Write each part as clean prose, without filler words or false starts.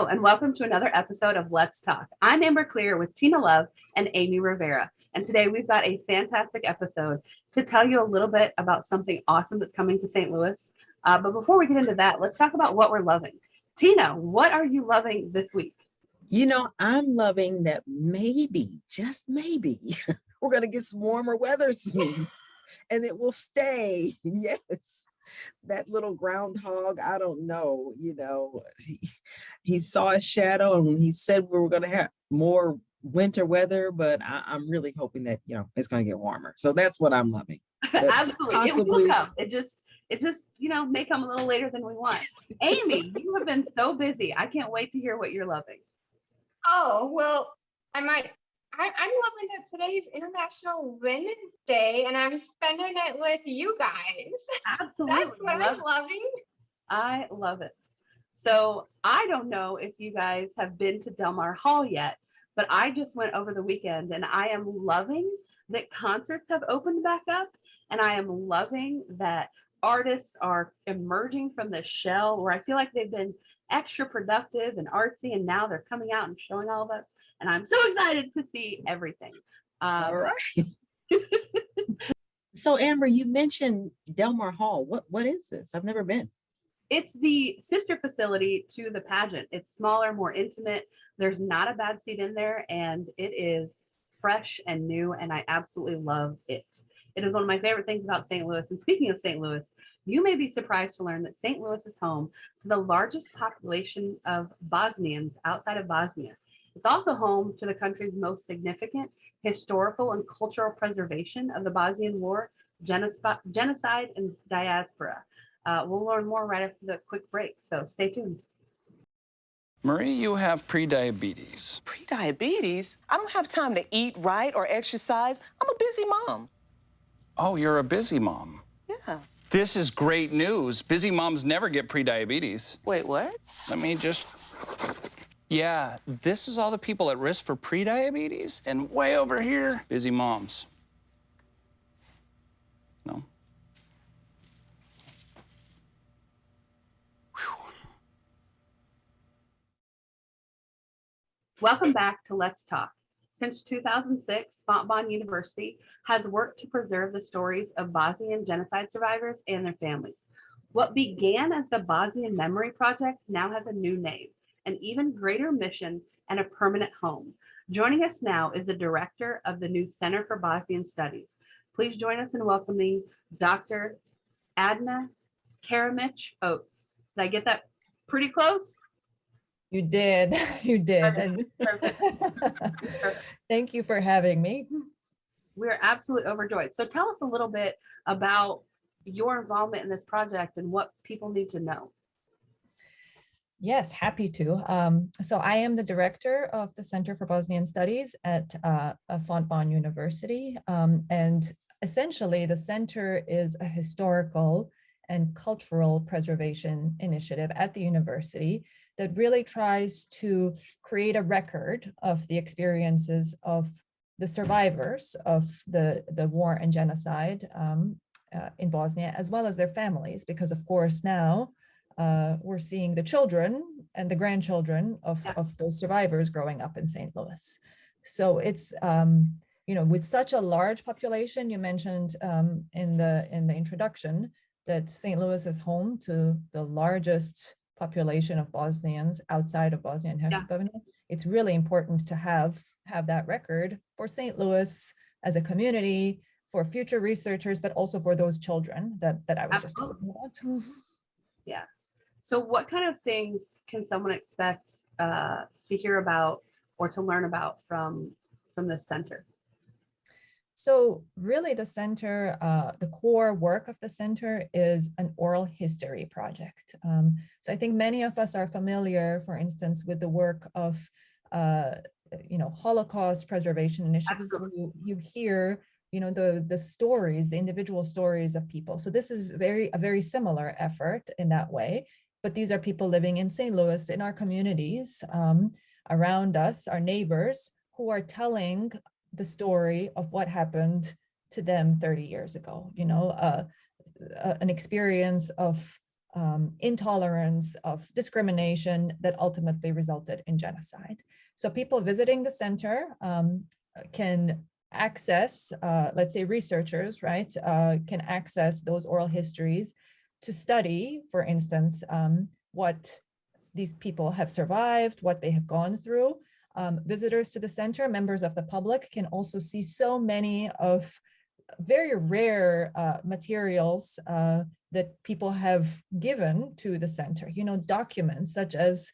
Hello, and welcome to another episode of Let's Talk. I'm Amber Clear with Tina Love and Amy Rivera. And today we've got a fantastic episode to tell you a little bit about something awesome that's coming to St. Louis. But before we get into that, let's talk about what we're loving. Tina, what are you loving this week? You know, I'm loving that maybe, just maybe, we're going to get some warmer weather soon and it will stay. Yes. That little groundhog, I don't know, he saw a shadow and he said we were going to have more winter weather, but I'm really hoping that, it's going to get warmer. So that's what I'm loving. Absolutely. Possibly, it will come. It just, may come a little later than we want. Amy, you have been so busy. I can't wait to hear what you're loving. Oh, well, I'm loving that today's International Women's Day and I'm spending it with you guys. Absolutely. That's what I'm loving. I love it. So I don't know if you guys have been to Del Mar Hall yet, but I just went over the weekend and I am loving that concerts have opened back up. And I am loving that artists are emerging from the shell where I feel like they've been extra productive and artsy, and now they're coming out and showing all of us. And I'm so excited to see everything. All right. So Amber, you mentioned Del Mar Hall. What is this? I've never been. It's the sister facility to the pageant. It's smaller, more intimate. There's not a bad seat in there, and it is fresh and new, and I absolutely love it. It is one of my favorite things about St. Louis. And speaking of St. Louis, you may be surprised to learn that St. Louis is home to the largest population of Bosnians outside of Bosnia. It's also home to the country's most significant historical and cultural preservation of the Bosnian War, genocide, and diaspora. We'll learn more right after the quick break, so stay tuned. Marie, you have prediabetes. Prediabetes? I don't have time to eat right or exercise. I'm a busy mom. Oh, you're a busy mom. Yeah. This is great news. Busy moms never get prediabetes. Wait, what? Let me just... Yeah, this is all the people at risk for prediabetes, and way over here, busy moms. No? Welcome back to Let's Talk. Since 2006, Fontbonne University has worked to preserve the stories of Bosnian genocide survivors and their families. What began as the Bosnian Memory Project now has a new name, an even greater mission, and a permanent home. Joining us now is the director of the new Center for Bosnian Studies. Please join us in welcoming Dr. Adna Karamehic-Oates. Did I get that pretty close? You did. Perfect. Perfect. Thank you for having me. We're absolutely overjoyed. So tell us a little bit about your involvement in this project and what people need to know. Yes, happy to. So I am the director of the Center for Bosnian Studies at Fontbonne University. And essentially, the center is a historical and cultural preservation initiative at the university that really tries to create a record of the experiences of the survivors of the war and genocide in Bosnia, as well as their families, because of course now we're seeing the children and the grandchildren of those survivors growing up in St. Louis. So it's, with such a large population, you mentioned in the introduction that St. Louis is home to the largest population of Bosnians outside of Bosnia and Herzegovina. Yeah. It's really important to have that record for St. Louis as a community, for future researchers, but also for those children that I was just talking about. Yeah. So what kind of things can someone expect to hear about or to learn about from this center? So really the center, the core work of the center is an oral history project. So I think many of us are familiar, for instance, with the work of, Holocaust preservation initiatives. You hear, the stories, the individual stories of people. So this is a very similar effort in that way. But these are people living in St. Louis, in our communities, around us, our neighbors, who are telling the story of what happened to them 30 years ago, an experience of intolerance, of discrimination that ultimately resulted in genocide. So people visiting the center can access, let's say researchers, right, can access those oral histories to study, for instance, what these people have survived, what they have gone through. Visitors to the center, members of the public, can also see so many of very rare materials that people have given to the center, documents such as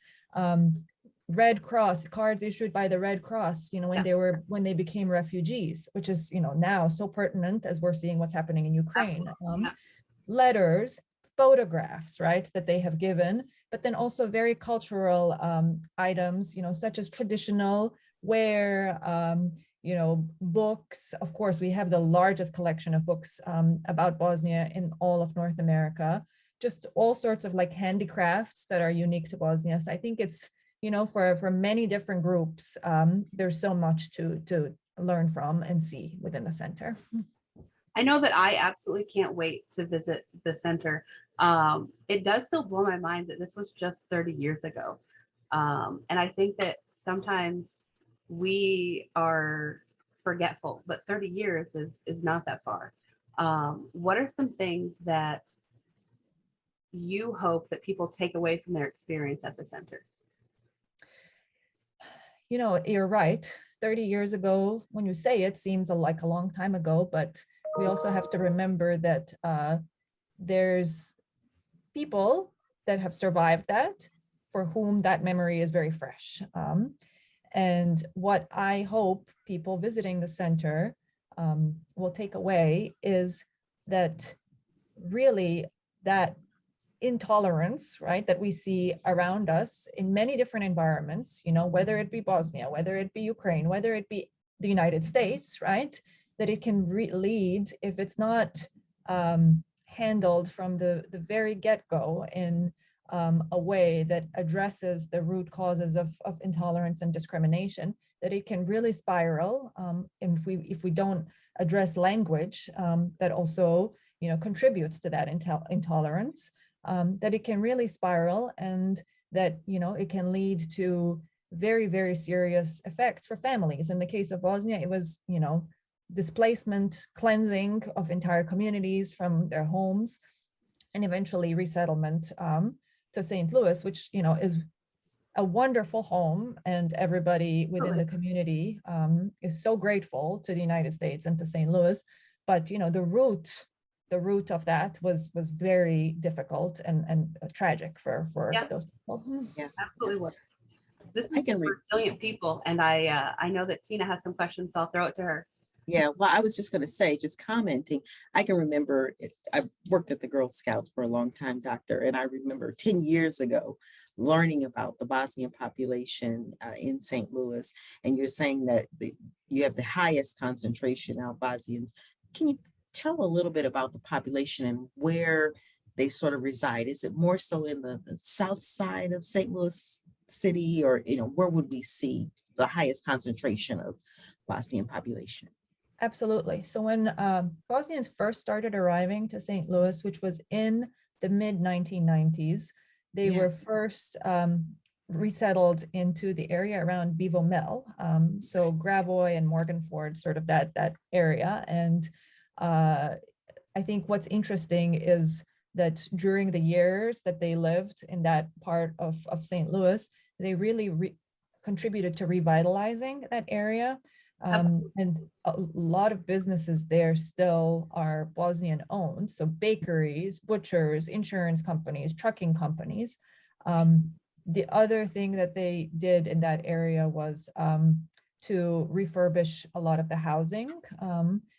Red Cross cards issued by the Red Cross, when they became refugees, which is, now so pertinent as we're seeing what's happening in Ukraine. Letters, photographs, right, that they have given, but then also very cultural items, such as traditional wear, books. Of course, we have the largest collection of books about Bosnia in all of North America, just all sorts of like handicrafts that are unique to Bosnia. So I think it's, for many different groups, there's so much to learn from and see within the center. I know that I absolutely can't wait to visit the center. It does still blow my mind that this was just 30 years ago. And I think that sometimes we are forgetful, but 30 years is not that far. What are some things that you hope that people take away from their experience at the center? You're right. 30 years ago, when you say it, seems like a long time ago, but we also have to remember that there's people that have survived that, for whom that memory is very fresh. And what I hope people visiting the center will take away is that really that intolerance, right, that we see around us in many different environments, whether it be Bosnia, whether it be Ukraine, whether it be the United States, right, that it can lead, if it's not handled from the very get-go in a way that addresses the root causes of intolerance and discrimination, that it can really spiral. And if we don't address language that also contributes to that intolerance, that it can really spiral, and that it can lead to very, very serious effects for families. In the case of Bosnia, it was displacement, cleansing of entire communities from their homes, and eventually resettlement to St. Louis, which is a wonderful home, and everybody within the community is so grateful to the United States and to St. Louis. But the root of that was very difficult and tragic for those people. Yeah, Absolutely was. This is brilliant people, and I know that Tina has some questions, so I'll throw it to her. Yeah, well, I was just going to say, just commenting, I can remember, I worked at the Girl Scouts for a long time, Doctor, and I remember 10 years ago learning about the Bosnian population in St. Louis, and you're saying that you have the highest concentration of Bosnians. Can you tell a little bit about the population and where they sort of reside? Is it more so in the south side of St. Louis City, or where would we see the highest concentration of Bosnian population? Absolutely. So when Bosnians first started arriving to St. Louis, which was in the mid-1990s, they were first resettled into the area around Bevo Mill, so Gravoy and Morganford, sort of that area. And I think what's interesting is that during the years that they lived in that part of St. Louis, they really contributed to revitalizing that area. And a lot of businesses there still are Bosnian owned. So bakeries, butchers, insurance companies, trucking companies. The other thing that they did in that area was to refurbish a lot of the housing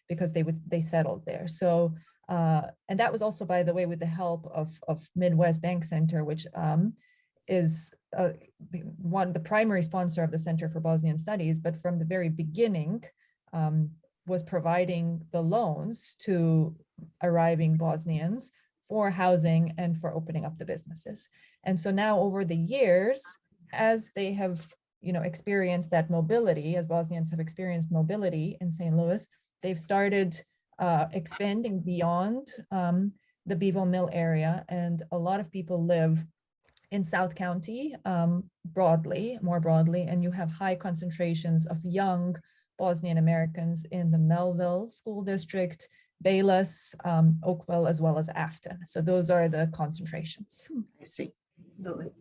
because they settled there. So, and that was also, by the way, with the help of Midwest Bank Center, which is the primary sponsor of the Center for Bosnian Studies, but from the very beginning was providing the loans to arriving Bosnians for housing and for opening up the businesses. And so now over the years, as they have experienced that mobility, as Bosnians have experienced mobility in St. Louis, they've started expanding beyond the Bevo Mill area, and a lot of people live in South County more broadly, and you have high concentrations of young Bosnian Americans in the Melville School District, Bayless, Oakville, as well as Afton. So those are the concentrations. I see. Absolutely.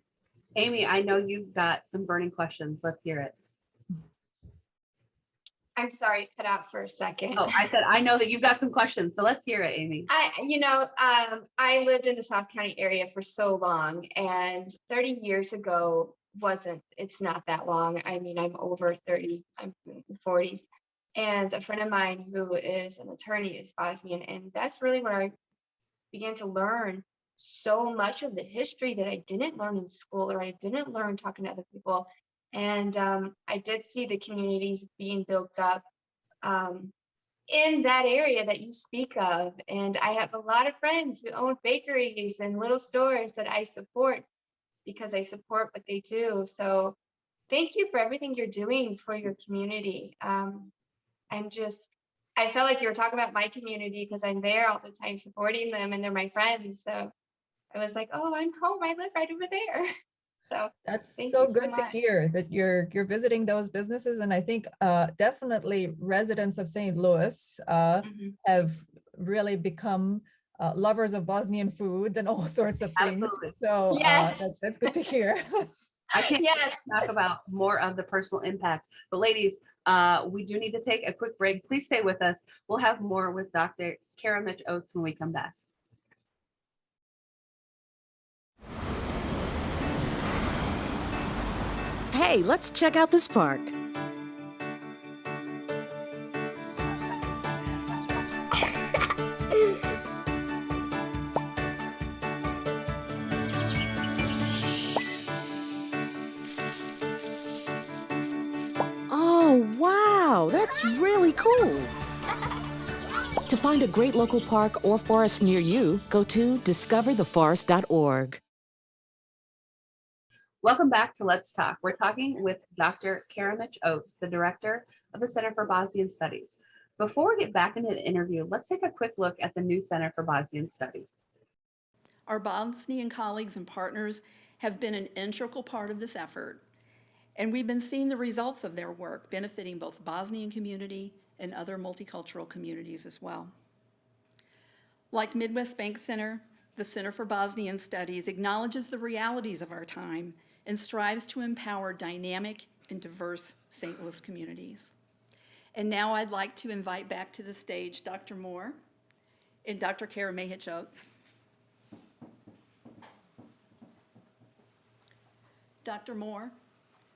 Amy, I know you've got some burning questions. Let's hear it. I'm sorry, cut out for a second. Oh, I said, I know that you've got some questions, so let's hear it, Amy. I lived in the South County area for so long, and 30 years ago it's not that long. I mean, I'm over 30, I'm in the 40s. And a friend of mine who is an attorney is Bosnian, and that's really where I began to learn so much of the history that I didn't learn in school, or I didn't learn talking to other people. And I did see the communities being built up in that area that you speak of. And I have a lot of friends who own bakeries and little stores that I support because I support what they do. So thank you for everything you're doing for your community. I felt like you were talking about my community because I'm there all the time supporting them, and they're my friends. So I was like, oh, I'm home. I live right over there. So that's thank so you good to much. hear that you're visiting those businesses. And I think definitely residents of St. Louis have really become lovers of Bosnian food and all sorts of things. Absolutely. So Yes. that's good to hear. I can't Yes. talk about more of the personal impact. But ladies, we do need to take a quick break. Please stay with us. We'll have more with Dr. Karamehic-Oates when we come back. Hey, let's check out this park. Oh, wow, that's really cool. To find a great local park or forest near you, go to discovertheforest.org. Welcome back to Let's Talk. We're talking with Dr. Karamehic-Oates, the director of the Center for Bosnian Studies. Before we get back into the interview, let's take a quick look at the new Center for Bosnian Studies. Our Bosnian colleagues and partners have been an integral part of this effort, and we've been seeing the results of their work benefiting both the Bosnian community and other multicultural communities as well. Like Midwest Bank Center, the Center for Bosnian Studies acknowledges the realities of our time and strives to empower dynamic and diverse St. Louis communities. And now I'd like to invite back to the stage Dr. Moore and Dr. Karamehic-Oates. Dr. Moore,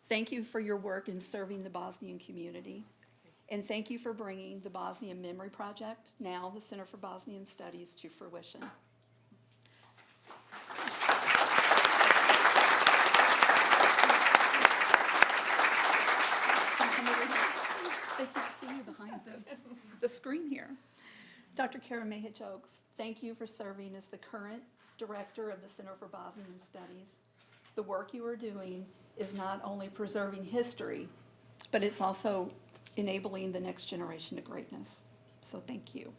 thank you for your work in serving the Bosnian community. And thank you for bringing the Bosnian Memory Project, now the Center for Bosnian Studies, to fruition. They can't see you behind the screen here. Dr. Karamehic-Oates, thank you for serving as the current director of the Center for Bosnian Studies. The work you are doing is not only preserving history, but it's also enabling the next generation to greatness. So thank you.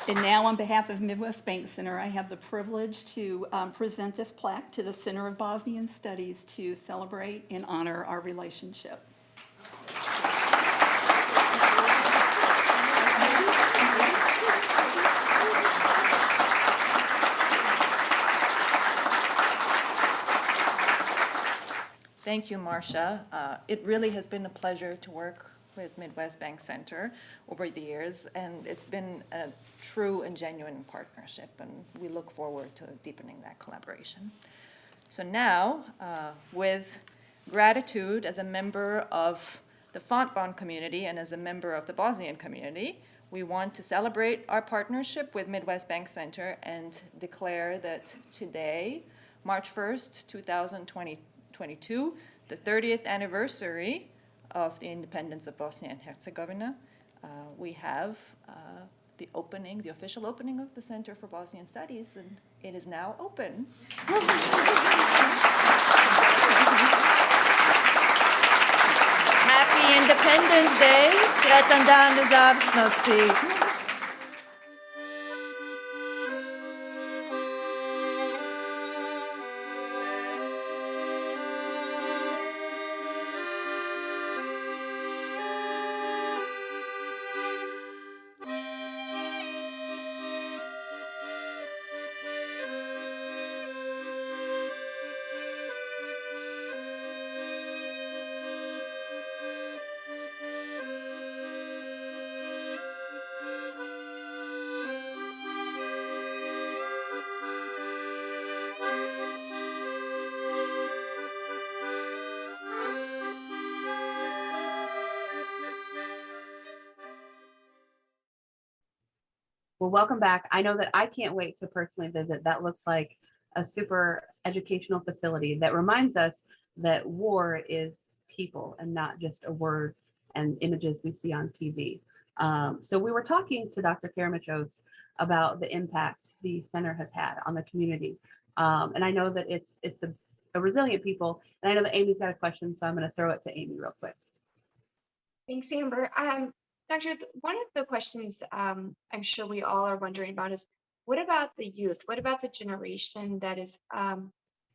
And now, on behalf of Midwest Bank Center, I have the privilege to present this plaque to the Center of Bosnian Studies to celebrate and honor our relationship. Thank you, Marcia. It really has been a pleasure to work with Midwest Bank Center over the years, and it's been a true and genuine partnership, and we look forward to deepening that collaboration. So now, with gratitude as a member of the Fontbonne community and as a member of the Bosnian community, we want to celebrate our partnership with Midwest Bank Center and declare that today, March 1st, 2022, the 30th anniversary of the independence of Bosnia and Herzegovina, we have the official opening of the Center for Bosnian Studies, and it is now open. Happy Independence Day. Sretan dan nezavisnosti. Well, welcome back. I know that I can't wait to personally visit. That looks like a super educational facility that reminds us that war is people and not just a word and images we see on TV. So we were talking to Dr. Karamehic-Oates about the impact the center has had on the community. And I know that it's a resilient people. And I know that Amy's got a question, so I'm going to throw it to Amy real quick. Thanks, Amber. Doctor, one of the questions I'm sure we all are wondering about is, what about the youth? What about the generation that is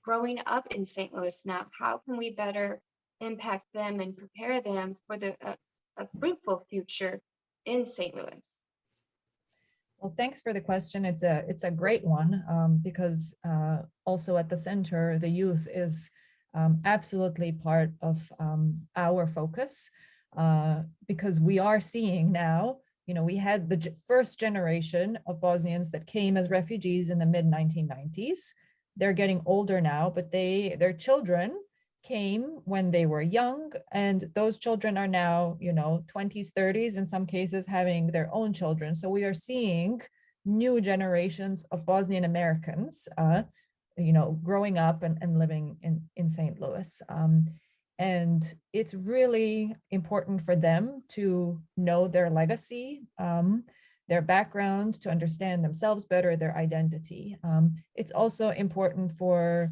growing up in St. Louis now? How can we better impact them and prepare them for a fruitful future in St. Louis? Well, thanks for the question. It's a great one because also at the center, the youth is absolutely part of our focus. Because we are seeing now, we had the first generation of Bosnians that came as refugees in the mid-1990s. They're getting older now, but their children came when they were young, and those children are now, 20s, 30s, in some cases having their own children. So we are seeing new generations of Bosnian Americans, growing up and living in St. Louis. And it's really important for them to know their legacy, their backgrounds, to understand themselves better, their identity. It's also important for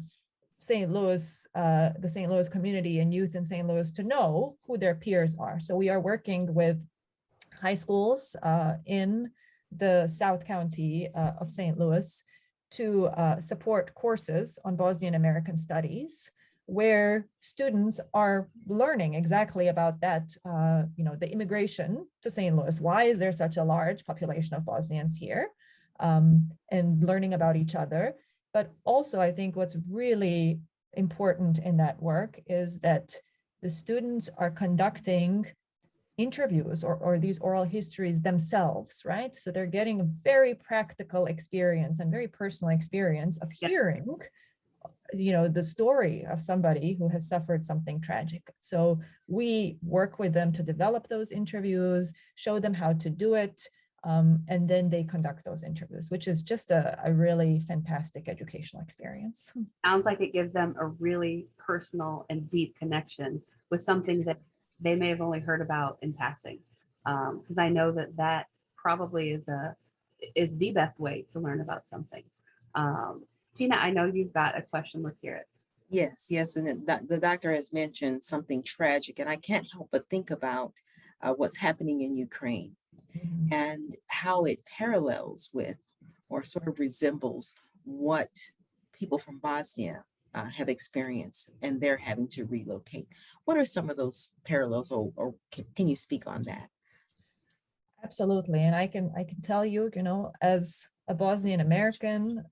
St. Louis, the St. Louis community and youth in St. Louis to know who their peers are. So we are working with high schools in the South County of St. Louis to support courses on Bosnian American Studies, where students are learning exactly about that, the immigration to St. Louis. Why is there such a large population of Bosnians here? And learning about each other. But also, I think what's really important in that work is that the students are conducting interviews or these oral histories themselves, right? So they're getting a very practical experience and very personal experience of hearing the story of somebody who has suffered something tragic. So we work with them to develop those interviews, show them how to do it, and then they conduct those interviews, which is just a really fantastic educational experience. Sounds like it gives them a really personal and deep connection with something that they may have only heard about in passing. Because I know that probably is the best way to learn about something. Tina, I know you've got a question. Let's hear it. Yes. And the doctor has mentioned something tragic, and I can't help but think about what's happening in Ukraine and how it parallels with or sort of resembles what people from Bosnia have experienced, and they're having to relocate. What are some of those parallels, or can you speak on that? Absolutely. And I can tell you, as a Bosnian American,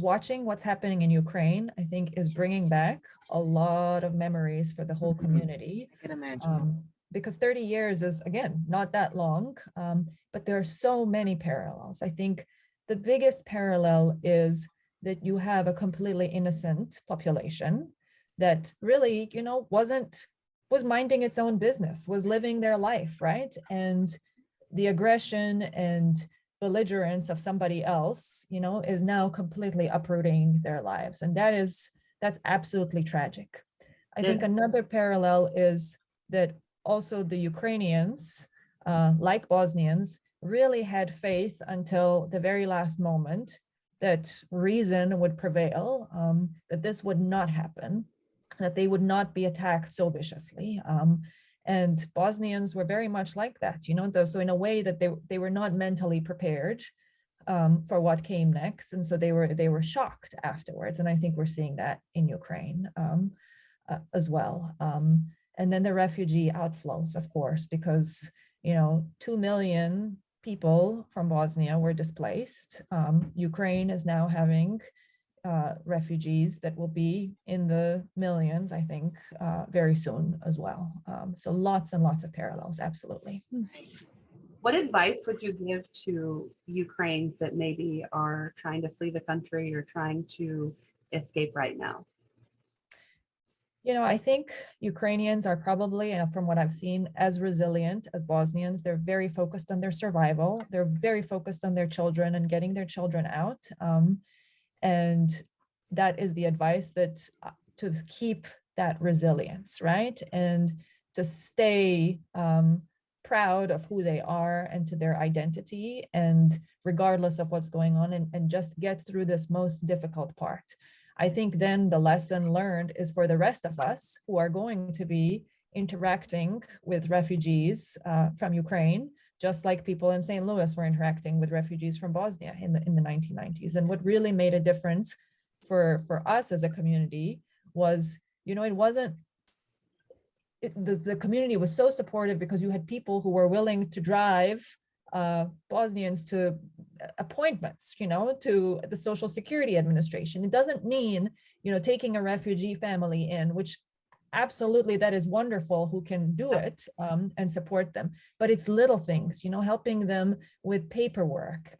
watching what's happening in Ukraine, I think, is bringing back a lot of memories for the whole community. I can imagine. Because 30 years is, again, not that long, but there are so many parallels. I think the biggest parallel is that you have a completely innocent population that really, was minding its own business, was living their life, right? And the aggression and belligerence of somebody else, is now completely uprooting their lives. And that's absolutely tragic. I think another parallel is that also the Ukrainians, like Bosnians, really had faith until the very last moment that reason would prevail, that this would not happen, that they would not be attacked so viciously. And Bosnians were very much like that, you know, so in a way that they were not mentally prepared for what came next. And so they were shocked afterwards. And I think we're seeing that in Ukraine as well. And then the refugee outflows, of course, because, you know, 2 million people from Bosnia were displaced. Ukraine is now having refugees that will be in the millions, I think, very soon as well. So lots and lots of parallels, absolutely. What advice would you give to Ukrainians that maybe are trying to flee the country or trying to escape right now? You know, I think Ukrainians are probably, and from what I've seen, as resilient as Bosnians. They're very focused on their survival. They're very focused on their children and getting their children out. And that is the advice, that to keep that resilience, right? And to stay proud of who they are and to their identity, and regardless of what's going on, and just get through this most difficult part. I think then the lesson learned is for the rest of us who are going to be interacting with refugees from Ukraine, just like people in St. Louis were interacting with refugees from Bosnia in the 1990s. And what really made a difference for us as a community was, you know, it wasn't, the community was so supportive because you had people who were willing to drive Bosnians to appointments, you know, to the Social Security Administration. It doesn't mean, you know, taking a refugee family in, which absolutely, that is wonderful who can do it and support them. But it's little things, you know, helping them with paperwork,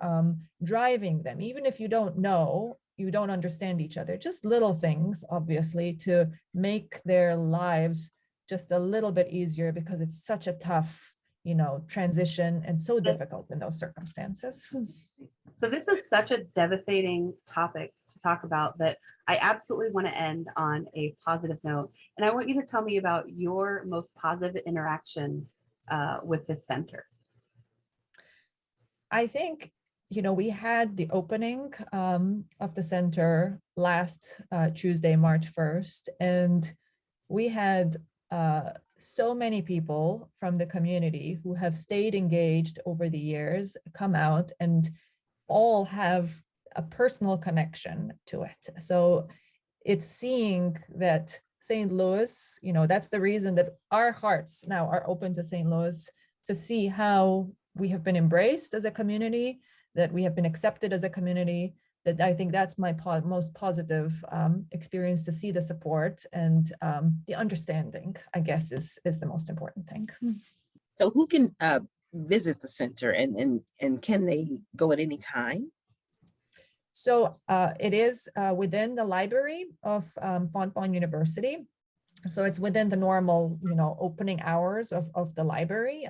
driving them, even if you don't know, you don't understand each other, just little things, obviously, to make their lives just a little bit easier, because it's such a tough, you know, transition and so difficult in those circumstances. So this is such a devastating topic to talk about that I absolutely want to end on a positive note. And I want you to tell me about your most positive interaction with this center. I think, you know, we had the opening of the center last Tuesday, March 1st, and we had so many people from the community who have stayed engaged over the years come out, and all have a personal connection to it. So it's seeing that St. Louis, you know, that's the reason that our hearts now are open to St. Louis, to see how we have been embraced as a community, that we have been accepted as a community. That I think that's my most positive experience, to see the support and the understanding, I guess, is the most important thing. So who can visit the center, and can they go at any time? So it is within the library of Fontbonne University. So it's within the normal, you know, opening hours of the library,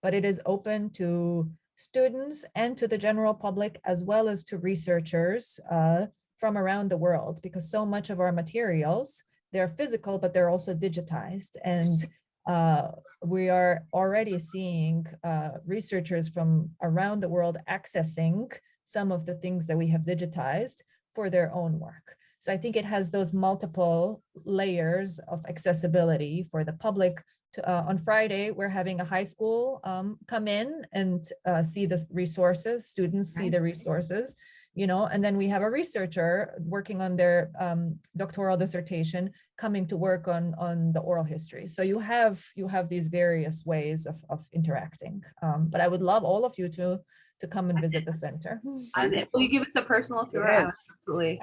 but it is open to students and to the general public, as well as to researchers from around the world, because so much of our materials, they're physical, but they're also digitized. And we are already seeing researchers from around the world accessing some of the things that we have digitized for their own work. So I think it has those multiple layers of accessibility for the public. On Friday, we're having a high school come in and see the resources, students see the resources, you know, and then we have a researcher working on their doctoral dissertation coming to work on the oral history. So you have these various ways of interacting. But I would love all of you to come and visit the center. Will you give us a personal tour? Yes.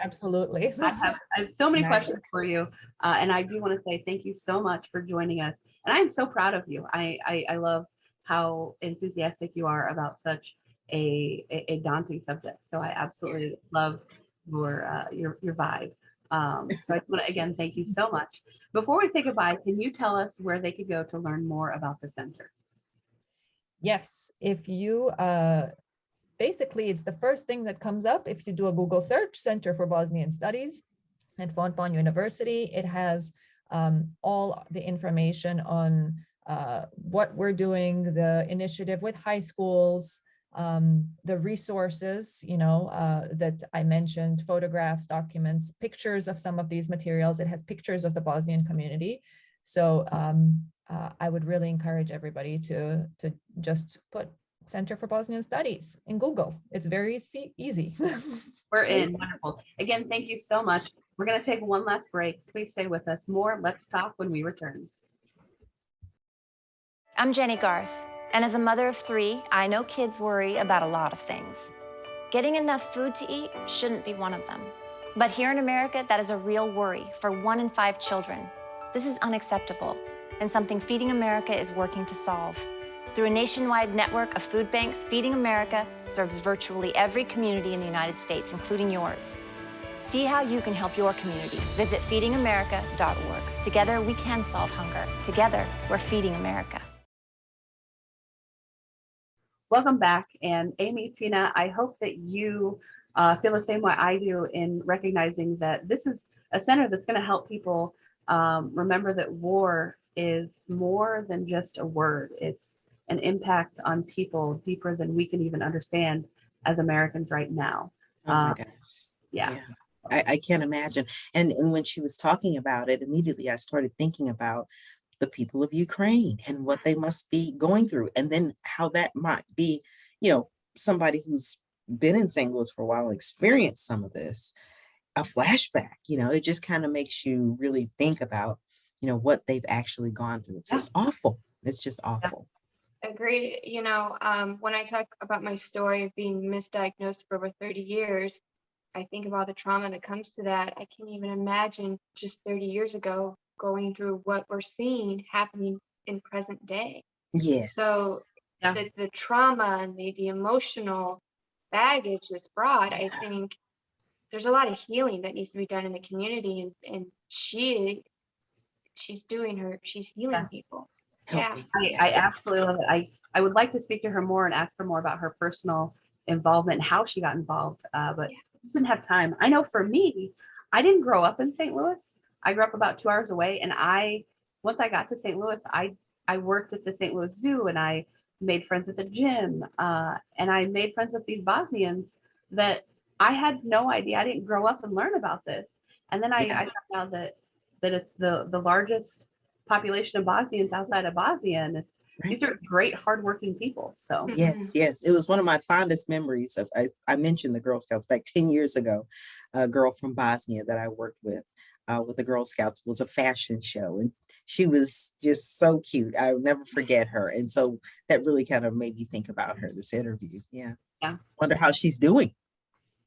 Absolutely. I have so many questions for you. And I do want to say thank you so much for joining us. And I am so proud of you. I love how enthusiastic you are about such a daunting subject. So I absolutely love your vibe. So I want to again thank you so much. Before we say goodbye, can you tell us where they could go to learn more about the center? Yes, if you basically, it's the first thing that comes up if you do a Google search, Center for Bosnian Studies at Fontbonne University. It has all the information on what we're doing, the initiative with high schools, the resources, you know, that I mentioned, photographs, documents, pictures of some of these materials. It has pictures of the Bosnian community. So I would really encourage everybody to just put Center for Bosnian Studies in Google. It's very easy. We're in. Wonderful. Again, thank you so much. We're going to take one last break. Please stay with us. More Let's Talk when we return. I'm Jenny Garth, and as a mother of 3, I know kids worry about a lot of things. Getting enough food to eat shouldn't be one of them. But here in America, that is a real worry for 1 in 5 children. This is unacceptable, and something Feeding America is working to solve. Through a nationwide network of food banks, Feeding America serves virtually every community in the United States, including yours. See how you can help your community. Visit feedingamerica.org. Together, we can solve hunger. Together, we're Feeding America. Welcome back. And Amy, Tina, I hope that you feel the same way I do in recognizing that this is a center that's going to help people remember that war is more than just a word. It's an impact on people deeper than we can even understand as Americans right now. Oh my gosh. Yeah. I can't imagine. And when she was talking about it, immediately I started thinking about the people of Ukraine and what they must be going through. And then how that might be, somebody who's been in St. Louis for a while, experienced some of this, a flashback, it just kind of makes you really think about, what they've actually gone through. It's just awful. It's just awful. Agreed. When I talk about my story of being misdiagnosed for over 30 years, I think about the trauma that comes to that. I can't even imagine just 30 years ago going through what we're seeing happening in present day. Yes. So the trauma and the emotional baggage that's brought, I think there's a lot of healing that needs to be done in the community, and she's healing people. Yeah. I absolutely love it. I would like to speak to her more and ask her more about her personal involvement and how she got involved, but just didn't have time. I know for me, I didn't grow up in St. Louis. I grew up about 2 hours away, and once I got to St. Louis, I worked at the St. Louis Zoo, and I made friends at the gym, and I made friends with these Bosnians that I had no idea. I didn't grow up and learn about this, and then I found out that it's the largest population of Bosnians outside of Bosnia, and these are great, hardworking people. So yes, it was one of my fondest memories of. I mentioned the Girl Scouts back 10 years ago. A girl from Bosnia that I worked with the Girl Scouts was a fashion show, and she was just so cute. I'll never forget her, and so that really kind of made me think about her. This interview, yeah. Wonder how she's doing.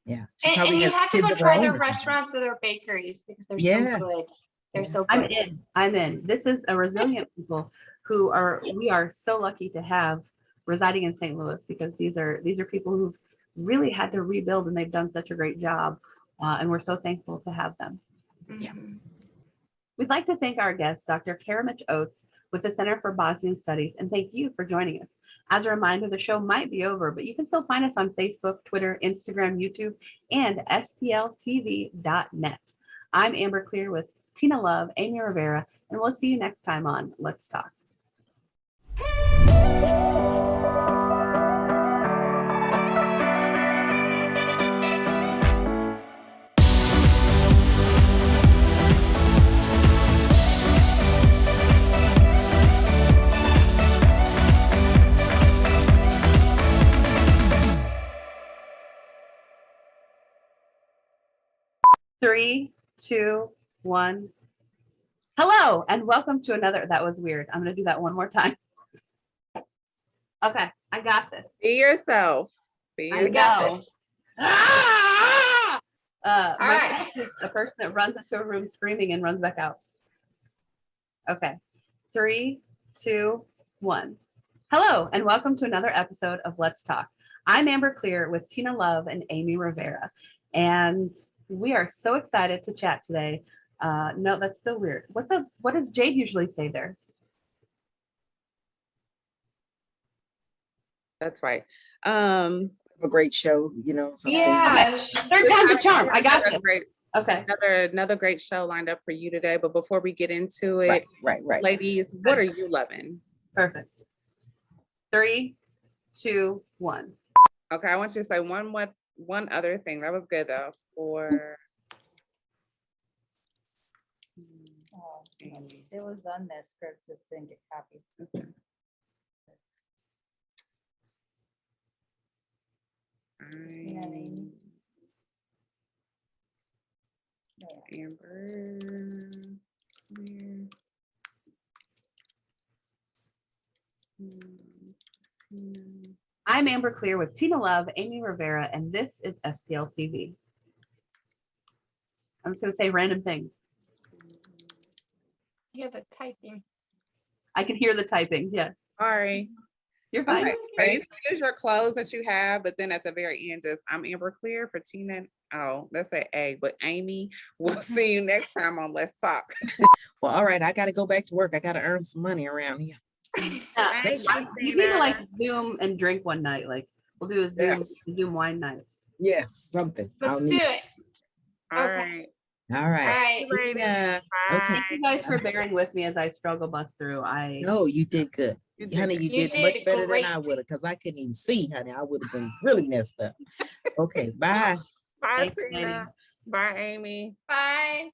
Yeah, she and you have to go try their restaurants restaurants or their bakeries because they're so good. They're so good. I'm in. This is a resilient people we are so lucky to have residing in St. Louis, because these are people who've really had to rebuild, and they've done such a great job, and we're so thankful to have them. We'd like to thank our guest, Dr. Karamehic-Oates with the Center for Bosnian Studies, and thank you for joining us. As a reminder, the show might be over, but you can still find us on Facebook, Twitter, Instagram, YouTube, and stltv.net. I'm Amber Clear with Tina Love, Amy Rivera, and we'll see you next time on Let's Talk. Three, two, one. Hello, and welcome to another. That was weird. I'm going to do that one more time. Okay, I got this. Be yourself. Be yourself. My is a person that runs into a room screaming and runs back out. Okay, 3, 2, 1. Hello, and welcome to another episode of Let's Talk. I'm Amber Clear with Tina Love and Amy Rivera, and we are so excited to chat today. No, that's still weird. What does Jade usually say there? That's right. A great show, something. Yeah. Third time's a charm. I got it. Okay. Another great show lined up for you today. But before we get into it, right. Ladies, what are you loving? Perfect. 3, 2, 1. Okay, I want you to say one other thing. That was good though. Amy. It was on that script, just didn't get copied. Okay. Yeah, Amy. Amber. Clear. I'm Amber Clear with Tina Love, Amy Rivera, and this is STL TV. I'm just going to say random things. Yeah, the typing. I can hear the typing. Yes, Sorry. you're fine. Okay. So you use your clothes that you have, but then at the very end, just I'm Amber Clear for Tina. Oh, that's an A, but Amy, we'll see you next time on Let's Talk. Well, all right, I got to go back to work. I got to earn some money around here. Yeah, Thank you need to like Zoom and drink one night. Like we'll do a Zoom Yes. Zoom wine night. Yes, something. Let's I'll do need. it. All Okay. right. All All right. right. Ladies. Yeah. Okay. Thank you guys for bearing with me as I struggle bust through. No, you did good. You did Honey, good. you You did much did better than great. I would have, because I couldn't even see, honey. I would have been really messed up. Okay, bye. Bye, Thanks, Tina. ladies. Bye, Amy. Bye.